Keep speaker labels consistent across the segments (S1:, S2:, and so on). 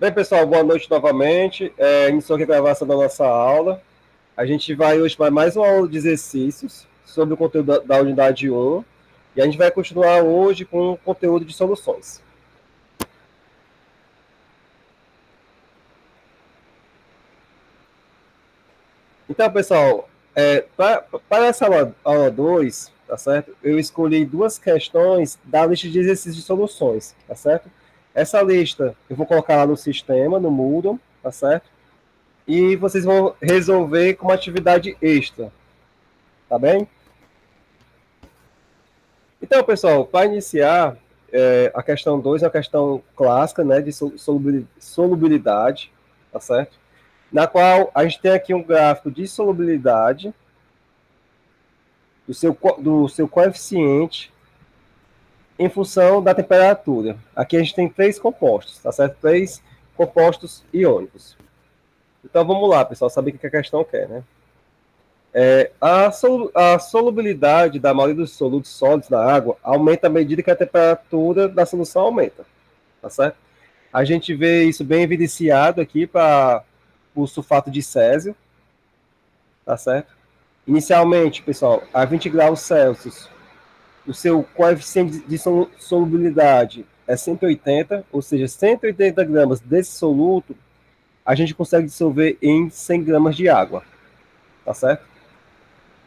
S1: Bem, pessoal, boa noite novamente. Iniciou aqui a gravação da nossa aula. A gente vai hoje para mais uma aula de exercícios sobre o conteúdo da unidade 1. E a gente vai continuar hoje com o conteúdo de soluções. Então, pessoal, para essa aula 2, tá certo? Eu escolhi duas questões da lista de exercícios de soluções, tá certo? Essa lista eu vou colocar lá no sistema, no Moodle, tá certo? E vocês vão resolver com uma atividade extra, tá bem? Então, pessoal, para iniciar, a questão 2 é uma questão clássica, né, de solubilidade, tá certo? Na qual a gente tem aqui um gráfico de solubilidade do seu coeficiente em função da temperatura. Aqui a gente tem três compostos, tá certo? Três compostos iônicos. Então vamos lá, pessoal, saber o que a questão quer, né? A solubilidade da maioria dos solutos sólidos da água aumenta à medida que a temperatura da solução aumenta, tá certo? A gente vê isso bem evidenciado aqui para o sulfato de césio, tá certo? Inicialmente, pessoal, a 20 graus Celsius, o seu coeficiente de solubilidade é 180, ou seja, 180 gramas desse soluto a gente consegue dissolver em 100 gramas de água, tá certo?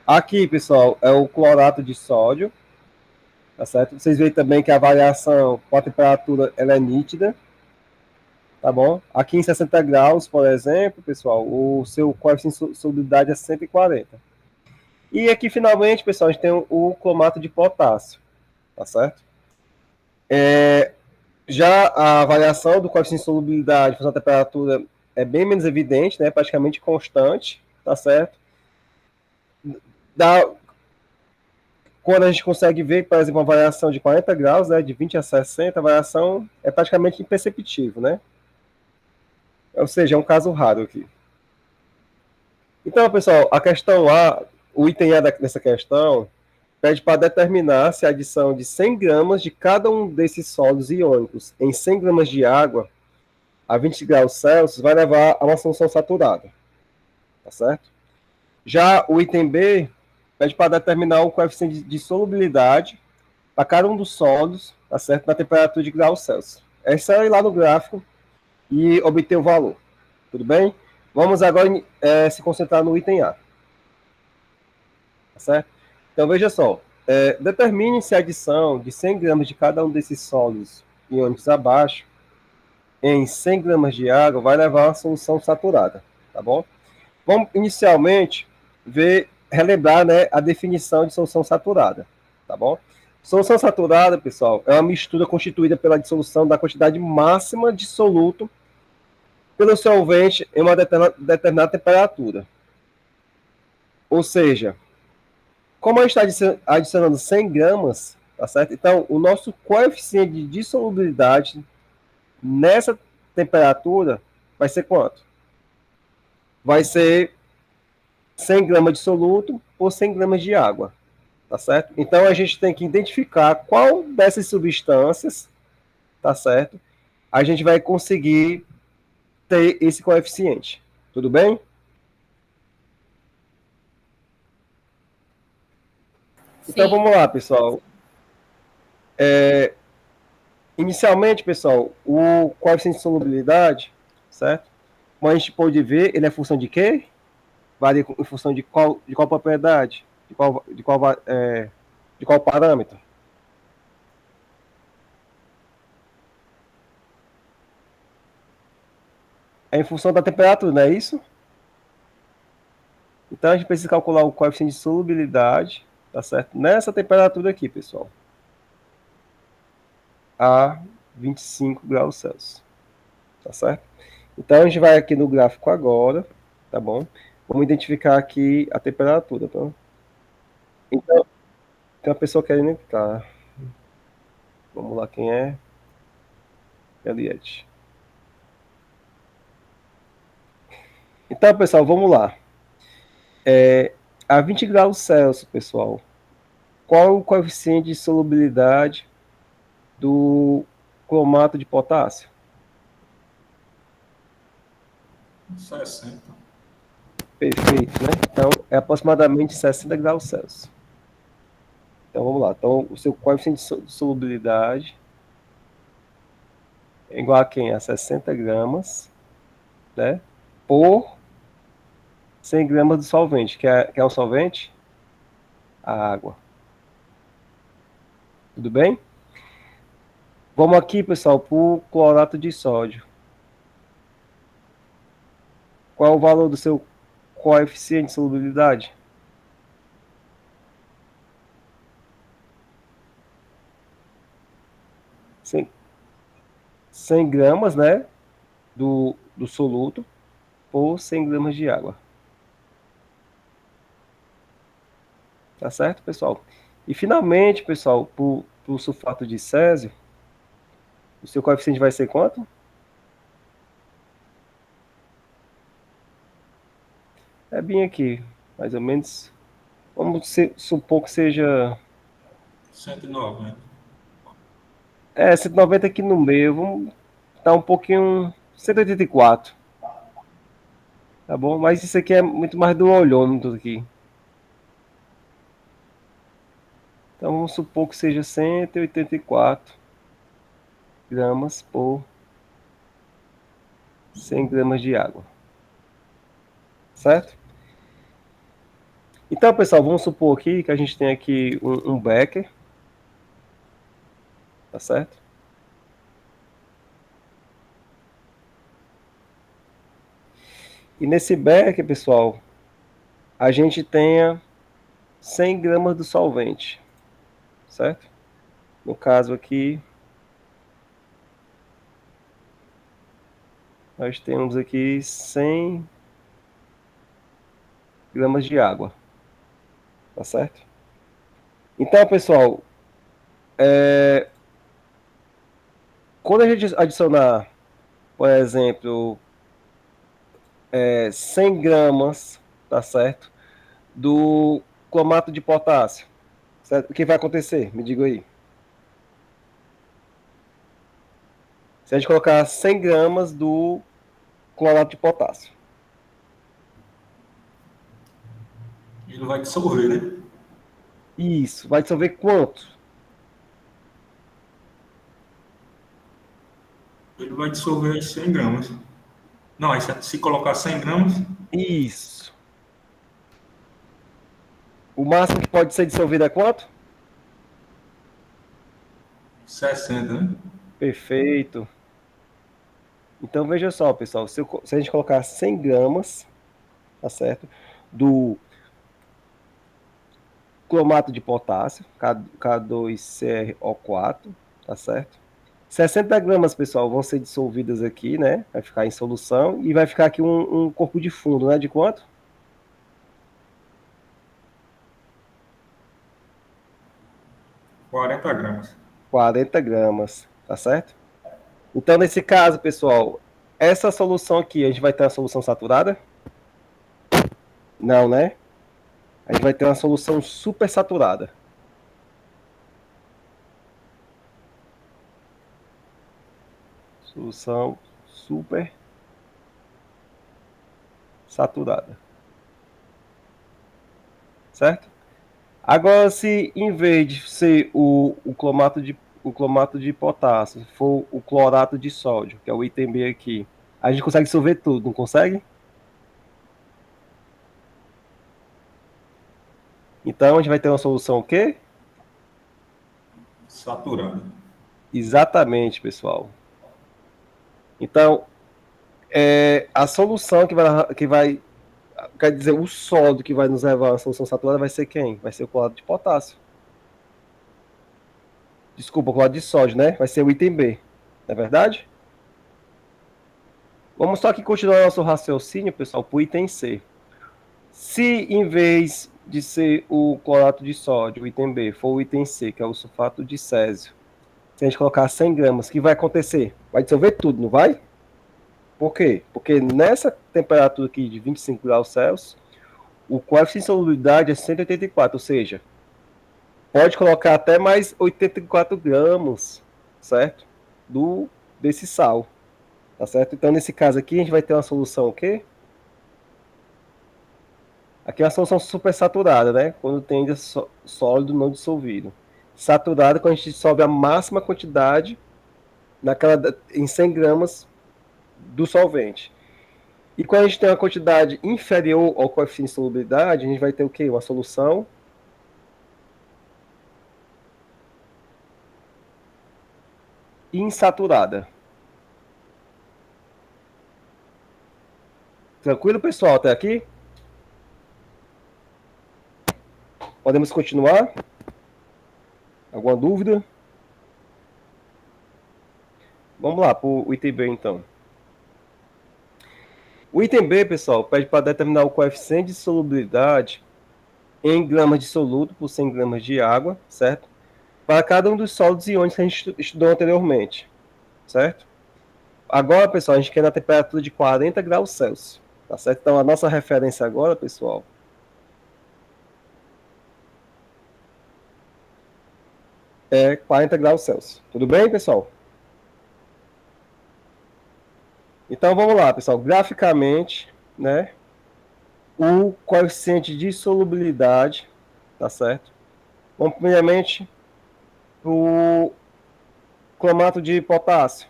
S1: Aqui, pessoal, é o clorato de sódio, tá certo? Vocês veem também que a variação com a temperatura ela é nítida, tá bom? Aqui em 60 graus, por exemplo, pessoal, o seu coeficiente de solubilidade é 140. E aqui, finalmente, pessoal, a gente tem o cromato de potássio, tá certo? Já a variação do coeficiente de solubilidade com a temperatura é bem menos evidente, né? Praticamente constante, tá certo? Da, quando a gente consegue ver, por exemplo, uma variação de 40 graus, né, de 20 a 60, a variação é praticamente imperceptível, né? Ou seja, é um caso raro aqui. Então, pessoal, a questão A, o item A dessa questão, pede para determinar se a adição de 100 gramas de cada um desses sólidos iônicos em 100 gramas de água a 20 graus Celsius vai levar a uma solução saturada, tá certo? Já o item B pede para determinar o coeficiente de solubilidade para cada um dos sólidos, tá certo? Na temperatura de graus Celsius. É só ir lá no gráfico e obter o valor, tudo bem? Vamos agora se concentrar no item A, tá certo? Então veja só, determine se a adição de 100 gramas de cada um desses sólidos iônicos abaixo em 100 gramas de água vai levar a uma solução saturada, tá bom? Vamos inicialmente relembrar, né, a definição de solução saturada, tá bom? Solução saturada, pessoal, é uma mistura constituída pela dissolução da quantidade máxima de soluto pelo solvente em uma determinada temperatura. Ou seja, como a gente está adicionando 100 gramas, tá certo? Então, o nosso coeficiente de dissolubilidade nessa temperatura vai ser quanto? Vai ser 100 gramas de soluto por 100 gramas de água, tá certo? Então a gente tem que identificar qual dessas substâncias, tá certo? A gente vai conseguir ter esse coeficiente, tudo bem? Então
S2: Sim,
S1: vamos lá, pessoal. Inicialmente, pessoal, o coeficiente de solubilidade, certo? Como a gente pode ver, ele é função de quê? Varia em função de qual propriedade? De qual parâmetro? É em função da temperatura, não é isso? Então a gente precisa calcular o coeficiente de solubilidade, tá certo? Nessa temperatura aqui, pessoal, a 25 graus Celsius, tá certo? Então a gente vai aqui no gráfico agora, tá bom? Vamos identificar aqui a temperatura, tá? Então, tem uma pessoa querendo entrar. Vamos lá, quem é? Eliette. Então, pessoal, vamos lá. A 20 graus Celsius, pessoal, qual o coeficiente de solubilidade do cromato de potássio?
S2: 60.
S1: Perfeito, né? Então, é aproximadamente 60 graus Celsius. Então, vamos lá. Então, o seu coeficiente de solubilidade é igual a quem? A 60 gramas, né? Por 100 gramas de solvente. Que é o solvente? A água. Tudo bem? Vamos aqui, pessoal, para o clorato de sódio. Qual é o valor do seu coeficiente de solubilidade? 100 gramas, né? Do soluto por 100 gramas de água. Tá certo, pessoal? E finalmente, pessoal, para o sulfato de césio, o seu coeficiente vai ser quanto? É bem aqui, mais ou menos. Vamos supor que seja.
S2: 190.
S1: 190 aqui no meio. Vamos dar um pouquinho. 184. Tá bom? Mas isso aqui é muito mais do olhômetro aqui. Então vamos supor que seja 184 gramas por 100 gramas de água. Certo? Então, pessoal, vamos supor aqui que a gente tem aqui um becker. Tá certo? E nesse becker, pessoal, a gente tenha 100 gramas do solvente. Certo? No caso aqui, nós temos aqui 100 gramas de água. Tá certo? Então, pessoal, quando a gente adicionar, por exemplo, 100 gramas, tá certo, do cromato de potássio, certo? O que vai acontecer? Me diga aí. Se a gente colocar 100 gramas do clorato de potássio.
S2: Ele vai dissolver, né?
S1: Isso. Vai dissolver quanto?
S2: Ele vai dissolver em 100 gramas. Não, se colocar 100 gramas,
S1: Isso. O máximo que pode ser dissolvido é quanto?
S2: 60, né?
S1: Perfeito. Então veja só, pessoal. Se a gente colocar 100 gramas, tá certo? Do cromato de potássio, K2CrO4, tá certo? 60 gramas, pessoal, vão ser dissolvidas aqui, né? Vai ficar em solução e vai ficar aqui um corpo de fundo, né? De quanto?
S2: 40 gramas.
S1: 40 gramas, tá certo? Então, nesse caso, pessoal, essa solução aqui, a gente vai ter uma solução saturada? Não, né? A gente vai ter uma solução super saturada. Solução super saturada. Certo? Agora, se em vez de ser o cromato de potássio, for o clorato de sódio, que é o item B aqui, a gente consegue dissolver tudo, não consegue? Então, a gente vai ter uma solução o quê?
S2: Saturado.
S1: Exatamente, pessoal. Então, a solução quer dizer, o sódio que vai nos levar a uma solução saturada vai ser quem? Vai ser o clorato de potássio. Desculpa, o clorato de sódio, né? Vai ser o item B. Não é verdade? Vamos só aqui continuar nosso raciocínio, pessoal, para o item C. Se em vez de ser o clorato de sódio, o item B, for o item C, que é o sulfato de césio, se a gente colocar 100 gramas, o que vai acontecer? Vai dissolver tudo, não vai? Por quê? Porque nessa temperatura aqui de 25 graus Celsius, o coeficiente de solubilidade é 184, ou seja, pode colocar até mais 84 gramas, certo? Desse sal, Tá certo? Então, nesse caso aqui, a gente vai ter uma solução o quê? Aqui é uma solução supersaturada, né? Quando tem sólido não dissolvido. Saturada, quando a gente dissolve a máxima quantidade em 100 gramas do solvente. E quando a gente tem uma quantidade inferior ao coeficiente de solubilidade, a gente vai ter o quê? Uma solução insaturada. Tranquilo, pessoal? Até aqui? Podemos continuar? Alguma dúvida? Vamos lá para o item B, então. O item B, pessoal, pede para determinar o coeficiente de solubilidade em gramas de soluto por 100 gramas de água, certo? Para cada um dos sólidos iônicos que a gente estudou anteriormente, certo? Agora, pessoal, a gente quer na temperatura de 40 graus Celsius, tá certo? Então, a nossa referência agora, pessoal, é 40 graus Celsius. Tudo bem, pessoal? Então, vamos lá, pessoal. Graficamente, né? O coeficiente de solubilidade, tá certo? Vamos primeiramente o cromato de potássio,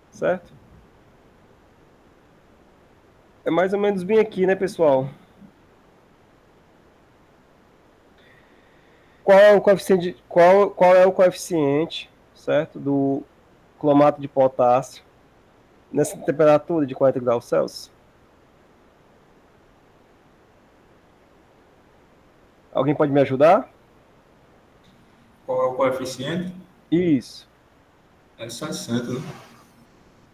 S1: certo? É mais ou menos bem aqui, né, pessoal? Qual é o coeficiente, qual é o coeficiente, certo, do cromato de potássio nessa temperatura de 40 graus Celsius? Alguém pode me ajudar?
S2: Qual é o coeficiente?
S1: Isso,
S2: É 60, né?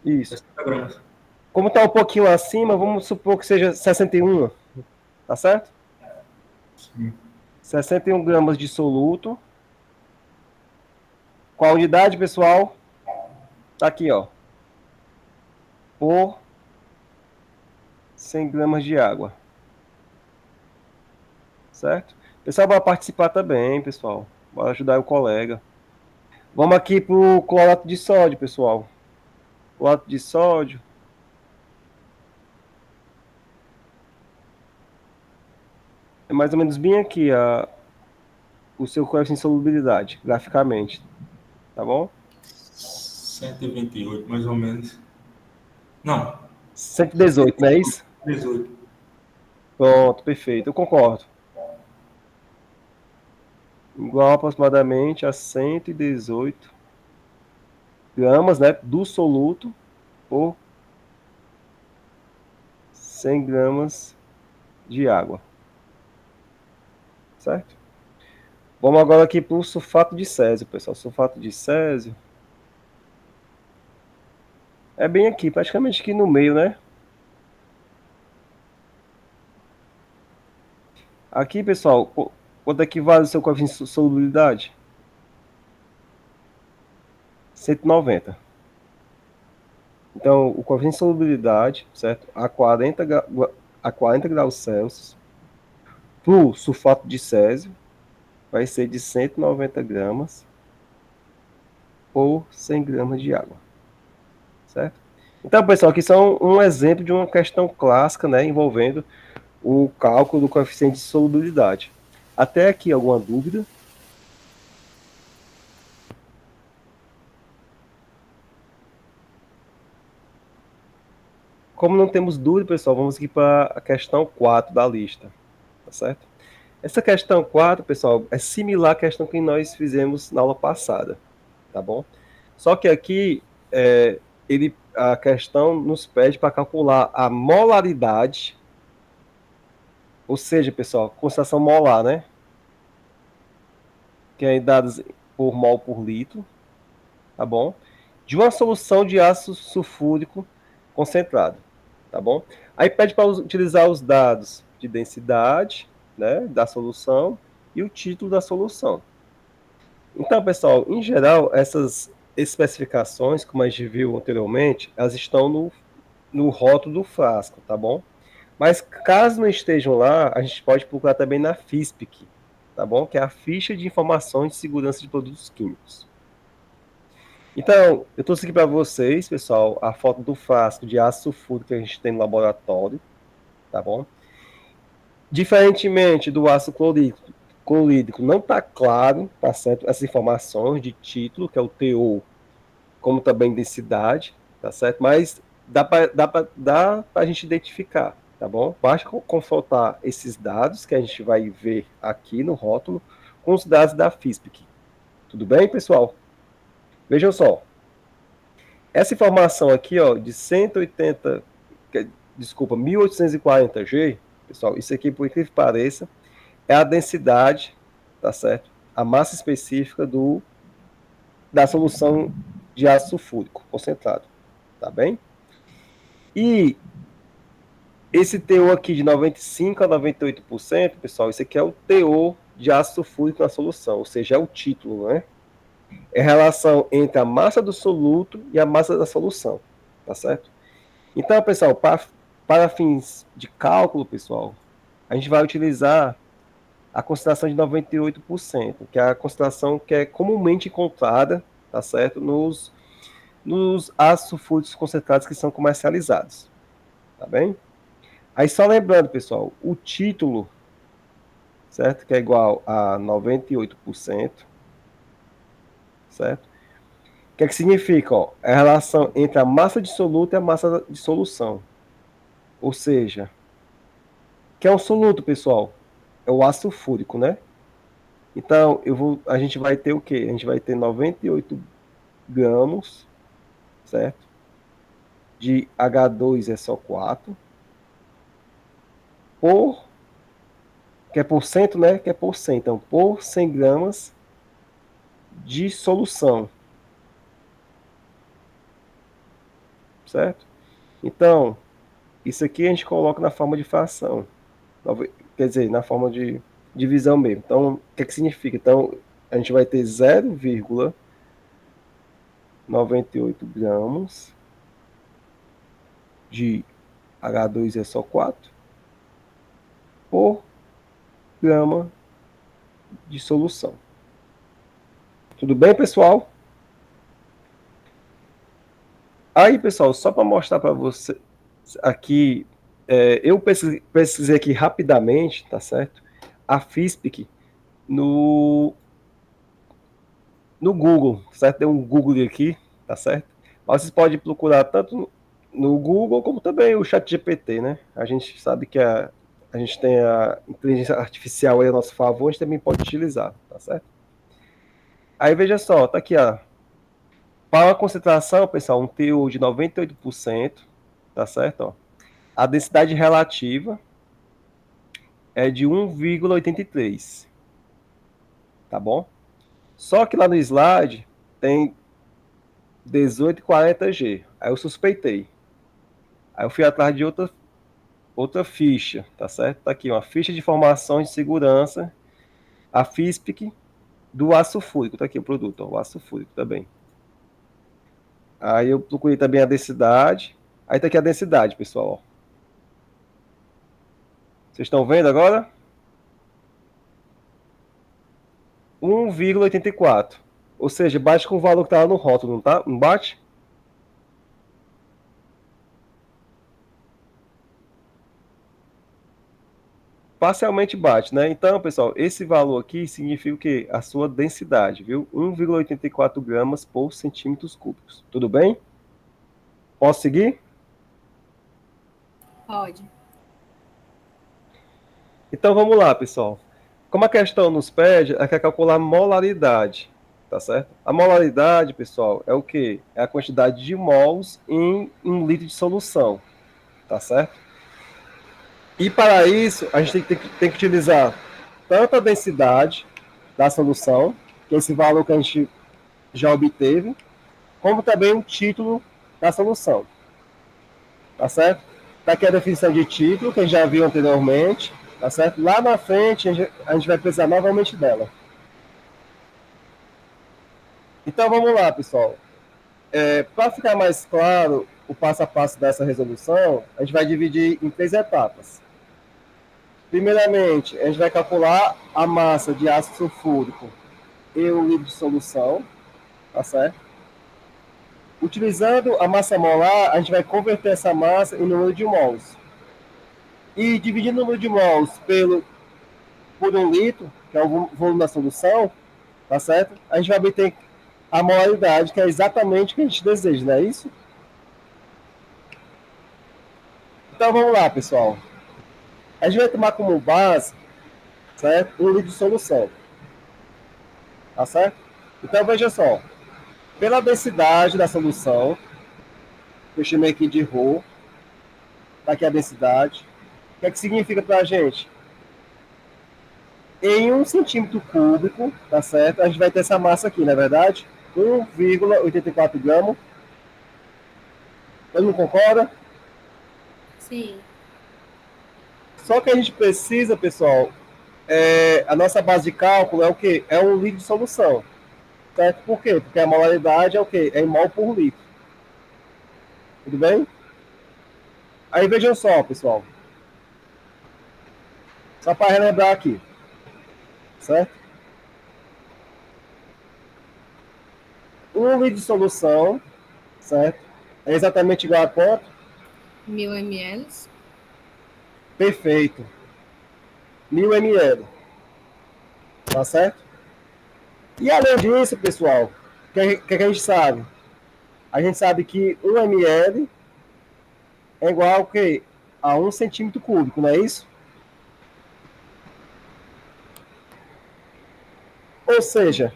S1: isso.
S2: 60 gramas.
S1: Como está um pouquinho acima, vamos supor que seja 61, tá certo?
S2: Sim.
S1: 61 gramas de soluto. Qual a unidade, pessoal? Tá aqui, ó. Por 100 gramas de água. Certo? O pessoal vai participar também, pessoal. Vai ajudar o colega. Vamos aqui para o clorato de sódio, pessoal. Clorato de sódio. É mais ou menos bem aqui o seu coeficiente de solubilidade, graficamente. Tá bom?
S2: 128, mais ou menos. Não.
S1: 118, não é isso?
S2: 18.
S1: Pronto, perfeito. Eu concordo. Igual aproximadamente a 118 gramas, né, do soluto por 100 gramas de água. Certo? Vamos agora aqui para o sulfato de césio, pessoal. Sulfato de césio é bem aqui, praticamente aqui no meio, né? Aqui, pessoal, quanto é que vale o seu coeficiente de solubilidade? 190. Então, o coeficiente de solubilidade, certo? A 40 graus Celsius, para o sulfato de césio, vai ser de 190 gramas por 100 gramas de água. Certo? Então, pessoal, aqui são um exemplo de uma questão clássica, né, envolvendo o cálculo do coeficiente de solubilidade. Até aqui, alguma dúvida? Como não temos dúvida, pessoal, vamos aqui para a questão 4 da lista. Tá certo? Essa questão 4, pessoal, é similar à questão que nós fizemos na aula passada. Tá bom? Só que aqui, a questão nos pede para calcular a molaridade, ou seja, pessoal, concentração molar, né? Que é dadas por mol por litro, tá bom? De uma solução de ácido sulfúrico concentrado, tá bom? Aí pede para utilizar os dados de densidade, né, da solução e o título da solução. Então, pessoal, em geral, essas especificações, como a gente viu anteriormente, elas estão no rótulo do frasco, tá bom? Mas caso não estejam lá, a gente pode procurar também na FISPIC, tá bom? Que é a Ficha de Informações de Segurança de Produtos Químicos. Então, eu trouxe aqui para vocês, pessoal, a foto do frasco de ácido sulfúrico que a gente tem no laboratório, tá bom? Diferentemente do ácido clorídrico, não está claro, tá certo? Essas informações de título, que é o teor, como também densidade, tá certo? Mas dá para a gente identificar, tá bom? Basta confrontar esses dados que a gente vai ver aqui no rótulo com os dados da FISPIC. Tudo bem, pessoal? Vejam só. Essa informação aqui, ó, de 180, desculpa, 1840G, pessoal, isso aqui, por incrível que pareça, é a densidade, tá certo? A massa específica da solução de ácido sulfúrico concentrado, tá bem? E esse teor aqui de 95 a 98%, pessoal, isso aqui é o teor de ácido sulfúrico na solução, ou seja, é o título, né? É a relação entre a massa do soluto e a massa da solução, tá certo? Então, pessoal, para fins de cálculo, pessoal, a gente vai utilizar a concentração de 98%, que é a concentração que é comumente encontrada, tá certo, nos ácidos sulfúricos concentrados que são comercializados, tá bem? Aí só lembrando, pessoal, o título, certo, que é igual a 98%, certo? O que é que significa, ó? É a relação entre a massa dissoluta e a massa de solução. Ou seja, que é um soluto, pessoal? É o ácido sulfúrico, né? Então, a gente vai ter o quê? A gente vai ter 98 gramas, certo? De H2SO4 por, que é por cento, né? Que é por 100. Então, por 100 gramas de solução, certo? Então, isso aqui a gente coloca na forma de fração, quer dizer, na forma de divisão mesmo. Então, o que é que significa? Então, a gente vai ter 0,98 gramas de H2SO4 por grama de solução. Tudo bem, pessoal? Aí, pessoal, só para mostrar para você aqui, eu pesquisei aqui rapidamente, tá certo? A FISPIC no Google, certo? Deu um Google aqui, tá certo? Mas vocês podem procurar tanto no Google como também o ChatGPT, né? A gente sabe que a gente tem a inteligência artificial aí a nosso favor, a gente também pode utilizar, tá certo? Aí veja só, tá aqui, ó. Para a concentração, pessoal, um teor de 98%, tá certo? Ó. A densidade relativa é de 1,83, tá bom? Só que lá no slide tem 1840G. Aí eu suspeitei. Aí eu fui atrás de outra ficha, tá certo? Tá aqui, uma ficha de informações de segurança, a FISPIC do ácido sulfúrico. Tá aqui o produto, ó, o ácido sulfúrico também. Aí eu procurei também a densidade. Aí tá aqui a densidade, pessoal. Ó. Vocês estão vendo agora? 1,84. Ou seja, bate com o valor que tá lá no rótulo, não tá? Não bate? Parcialmente bate, né? Então, pessoal, esse valor aqui significa o quê? A sua densidade, viu? 1,84 gramas por centímetros cúbicos. Tudo bem? Posso seguir?
S3: Pode.
S1: Então, vamos lá, pessoal. Como a questão nos pede, é que é calcular a molaridade, tá certo? A molaridade, pessoal, é o quê? É a quantidade de mols em 1 litro de solução, tá certo? E para isso, a gente tem que utilizar tanto a densidade da solução, que é esse valor que a gente já obteve, como também o título da solução. Tá certo? Tá aqui a definição de título, que a gente já viu anteriormente. Tá certo? Lá na frente, a gente vai precisar novamente dela. Então vamos lá, pessoal. Para ficar mais claro o passo a passo dessa resolução, a gente vai dividir em 3 etapas. Primeiramente, a gente vai calcular a massa de ácido sulfúrico em 1 litro de solução, tá certo? Utilizando a massa molar, a gente vai converter essa massa em número de mols. E dividindo o número de mols por 1 litro, que é o volume da solução, tá certo? A gente vai obter a molaridade, que é exatamente o que a gente deseja, não é isso? Então vamos lá, pessoal. A gente vai tomar como base, certo? 1 litro de solução, tá certo? Então veja só, pela densidade da solução, que eu chamei aqui de ρ, tá aqui a densidade, o que é que significa para a gente? Em 1 centímetro cúbico, tá certo? A gente vai ter essa massa aqui, não é verdade? 1,84 gramas. Todo mundo concorda?
S3: Sim.
S1: Só que a gente precisa, pessoal, a nossa base de cálculo é o quê? É 1 litro de solução. Certo? Por quê? Porque a molaridade é o quê? É em mol por litro. Tudo bem? Aí vejam só, pessoal. Só para relembrar aqui. Certo? 1 litro de solução, certo? É exatamente igual a quanto?
S3: 1000 ml.
S1: Perfeito. 1000 ml. Tá certo? E além disso, pessoal, o que a gente sabe? A gente sabe que 1 ml é igual ao quê? A 1 centímetro cúbico, não é isso? Ou seja,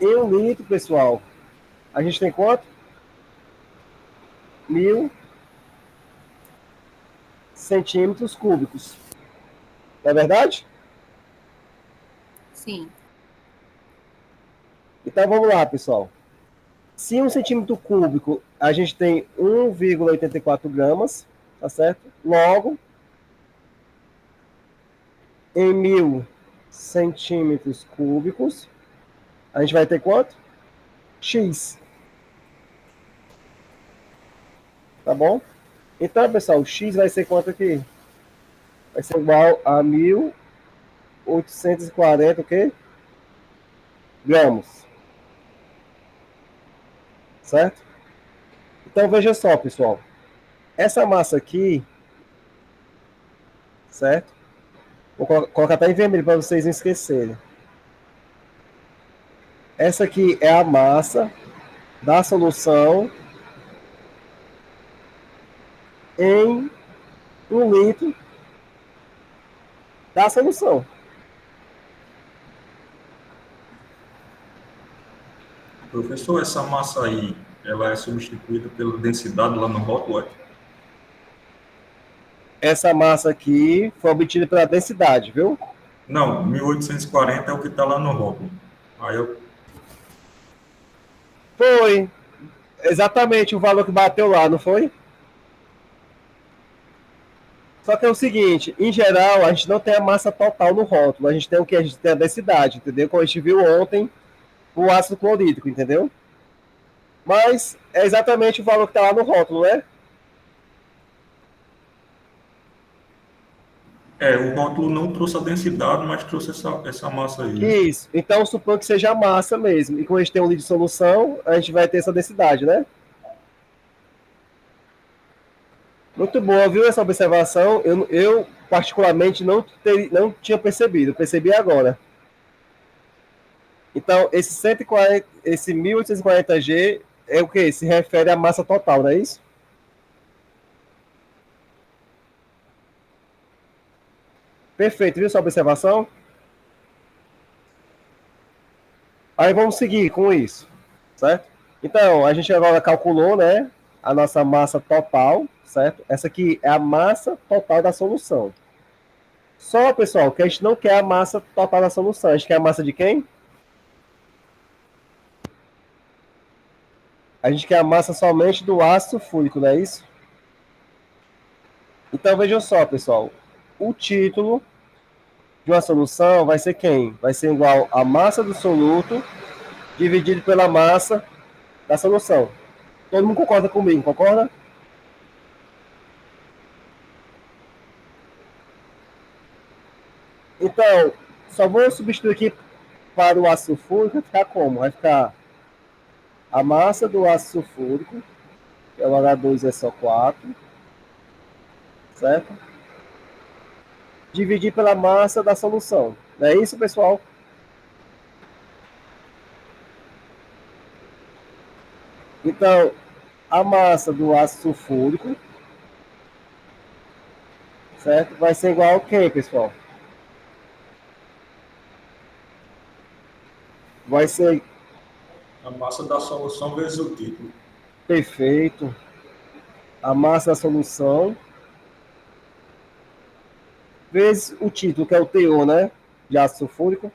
S1: em 1 litro, pessoal, a gente tem quanto? 1000 centímetros cúbicos. Não é verdade?
S3: Sim.
S1: Então vamos lá, pessoal. Se 1 centímetro cúbico a gente tem 1,84 gramas, tá certo? Logo, em 1000 centímetros cúbicos, a gente vai ter quanto? X. Tá bom? Então, pessoal, o X vai ser quanto aqui? Vai ser igual a 1840 o quê? Gramas. Certo? Então, veja só, pessoal. Essa massa aqui, certo? Vou colocar até em vermelho para vocês não esquecerem. Essa aqui é a massa da solução em 1 litro da solução.
S2: Professor, essa massa aí, ela é substituída pela densidade lá no rótulo, é?
S1: Essa massa aqui foi obtida pela densidade, viu?
S2: Não, 1840 é o que está lá no rótulo. Aí eu...
S1: Foi exatamente o valor que bateu lá, não foi? Só que é o seguinte, em geral, a gente não tem a massa total no rótulo. A gente tem o que? A gente tem a densidade, entendeu? Como a gente viu ontem, o ácido clorídrico, entendeu? Mas é exatamente o valor que está lá no rótulo, né?
S2: O rótulo não trouxe a densidade, mas trouxe essa massa aí.
S1: Isso. Então, suponho que seja a massa mesmo. E como a gente tem 1 litro de solução, a gente vai ter essa densidade, né? Muito boa, viu, essa observação. Eu particularmente, não tinha percebido. Percebi agora. Então, esse 140, esse 1840G é o que? Se refere à massa total, não é isso? Perfeito, viu sua observação? Aí vamos seguir com isso, certo? Então, a gente agora calculou, né, a nossa massa total, certo? Essa aqui é a massa total da solução. Só, pessoal, que a gente não quer a massa total da solução. A gente quer a massa de quem? A gente quer a massa somente do ácido fúrico, não é isso? Então, vejam só, pessoal. O título de uma solução vai ser quem? Vai ser igual a massa do soluto dividido pela massa da solução. Todo mundo concorda comigo, concorda? Então, só vou substituir aqui para o ácido sulfúrico vai ficar como? Vai ficar a massa do ácido sulfúrico, que é o H2SO4, certo? Dividir pela massa da solução. Não é isso, pessoal? Então, a massa do ácido sulfúrico, certo? Vai ser igual ao quê, pessoal? Vai ser
S2: A massa da solução vezes o título.
S1: perfeito. A massa da solução vezes o título, que é o teor, né? De ácido sulfúrico.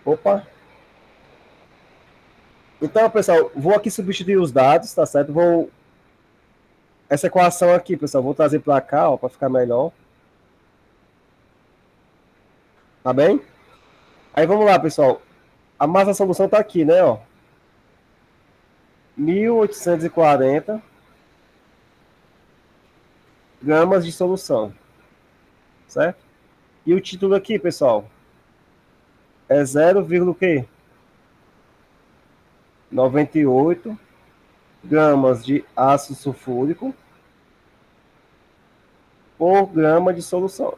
S1: Opa. Então, pessoal, vou aqui substituir os dados, tá certo? Vou essa equação aqui, pessoal, vou trazer para cá, ó, para ficar melhor. Tá bem? Aí vamos lá, pessoal. A massa da solução tá aqui, né, ó. 1840 gramas de solução. Certo? E o título aqui, pessoal, é 0, o quê? 98 gramas de ácido sulfúrico por grama de solução.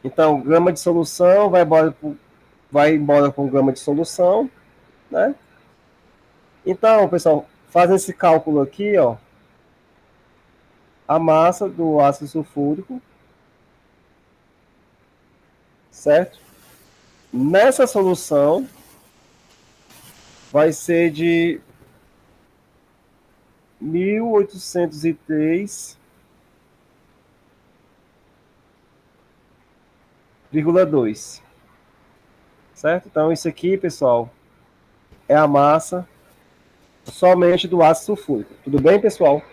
S1: Então, grama de solução vai embora com grama de solução, né? Então, pessoal, fazendo esse cálculo aqui, ó, a massa do ácido sulfúrico, certo? Nessa solução vai ser de 1803,2, certo? Então, isso aqui, pessoal, é a massa somente do ácido sulfúrico. Tudo bem, pessoal?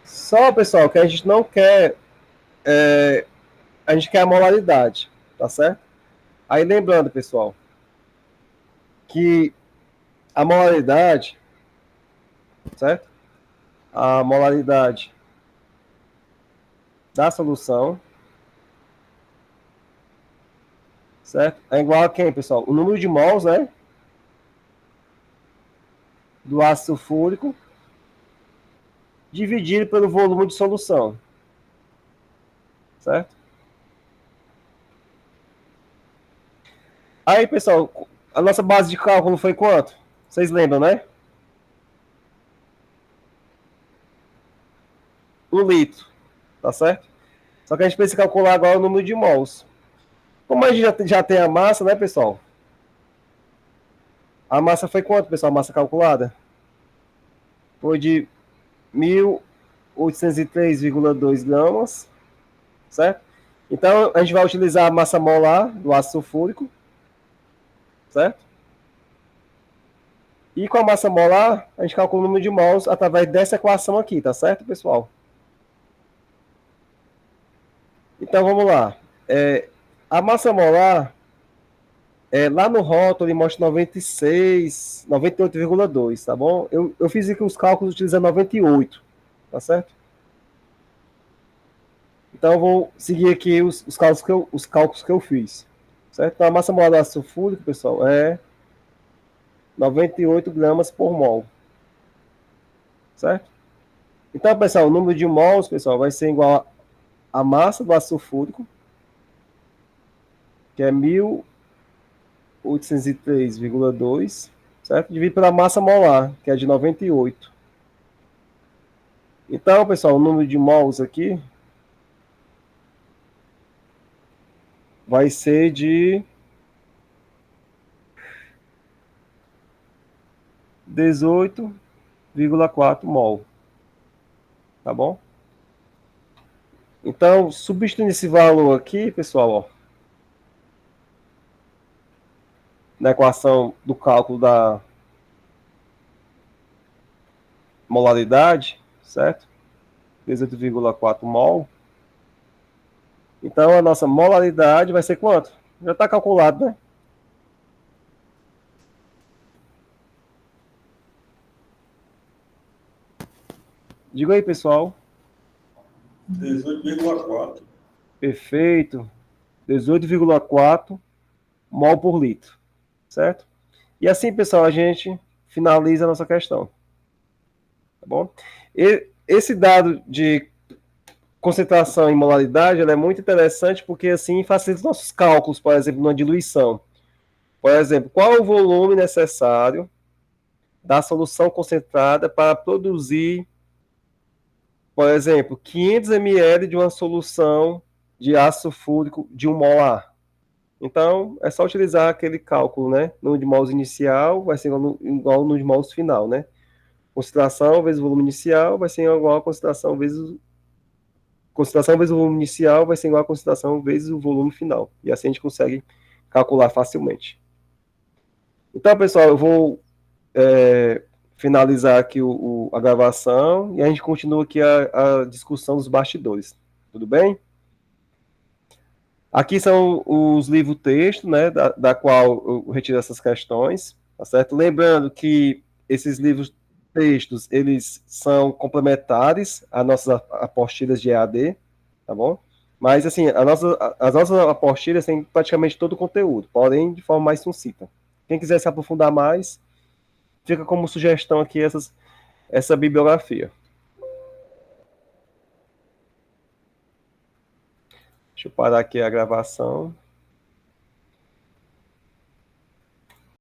S1: Só, pessoal, que a gente não quer, a gente quer a molaridade, tá certo? Aí, lembrando, pessoal, que a molaridade, certo? A molaridade da solução, certo? É igual a quem, pessoal? O número de mols, né? Do ácido sulfúrico dividido pelo volume de solução, certo? Aí, pessoal, a nossa base de cálculo foi quanto? Vocês lembram, né? 1 litro, tá certo? Só que a gente precisa calcular agora o número de mols. Como a gente já tem a massa, né, pessoal? A massa foi quanto, pessoal? A massa calculada? Foi de 1803,2 gramas, certo? Então, a gente vai utilizar a massa molar do ácido sulfúrico, certo? E com a massa molar, a gente calcula o número de mols através dessa equação aqui, tá certo, pessoal? Então, vamos lá. A massa molar, lá no rótulo, ele mostra 96, 98,2, tá bom? Eu fiz aqui os cálculos utilizando 98, tá certo? Então, eu vou seguir aqui os cálculos que eu fiz, certo? Então, a massa molar do ácido sulfúrico, pessoal, é 98 gramas por mol, certo? Então, pessoal, o número de mols, pessoal, vai ser igual a massa do ácido sulfúrico, que é 1803,2, certo? Dividido pela massa molar, que é de 98. Então, pessoal, o número de mols aqui vai ser de 18,4 mol. Tá bom? Então, substituindo esse valor aqui, pessoal, ó, na equação do cálculo da molaridade, certo? 18,4 mol. Então, a nossa molaridade vai ser quanto? Já está calculado, né? Diga aí, pessoal.
S2: 18,4.
S1: Perfeito. 18,4 mol por litro, certo? E assim, pessoal, a gente finaliza a nossa questão. Tá bom? Esse dado de concentração em molaridade, ela é muito interessante porque assim facilita os nossos cálculos, por exemplo, numa diluição. Por exemplo, qual é o volume necessário da solução concentrada para produzir, por exemplo, 500 ml de uma solução de ácido sulfúrico de 1 molar? Então, é só utilizar aquele cálculo, né? Número de mols inicial vai ser igual ao número de mols final, né? Concentração vezes o volume inicial vai ser igual a concentração vezes o volume inicial vai ser igual a concentração vezes o volume final. E assim a gente consegue calcular facilmente. Então, pessoal, eu vou finalizar aqui a gravação e a gente continua aqui a discussão dos bastidores. Tudo bem? Aqui são os livros-texto, né, da qual eu retiro essas questões, tá certo? Lembrando que esses livros-textos, eles são complementares às nossas apostilas de EAD, tá bom? Mas, assim, as nossas apostilas têm praticamente todo o conteúdo, porém de forma mais sucinta. Quem quiser se aprofundar mais, fica como sugestão aqui essa bibliografia. Deixa eu parar aqui a gravação.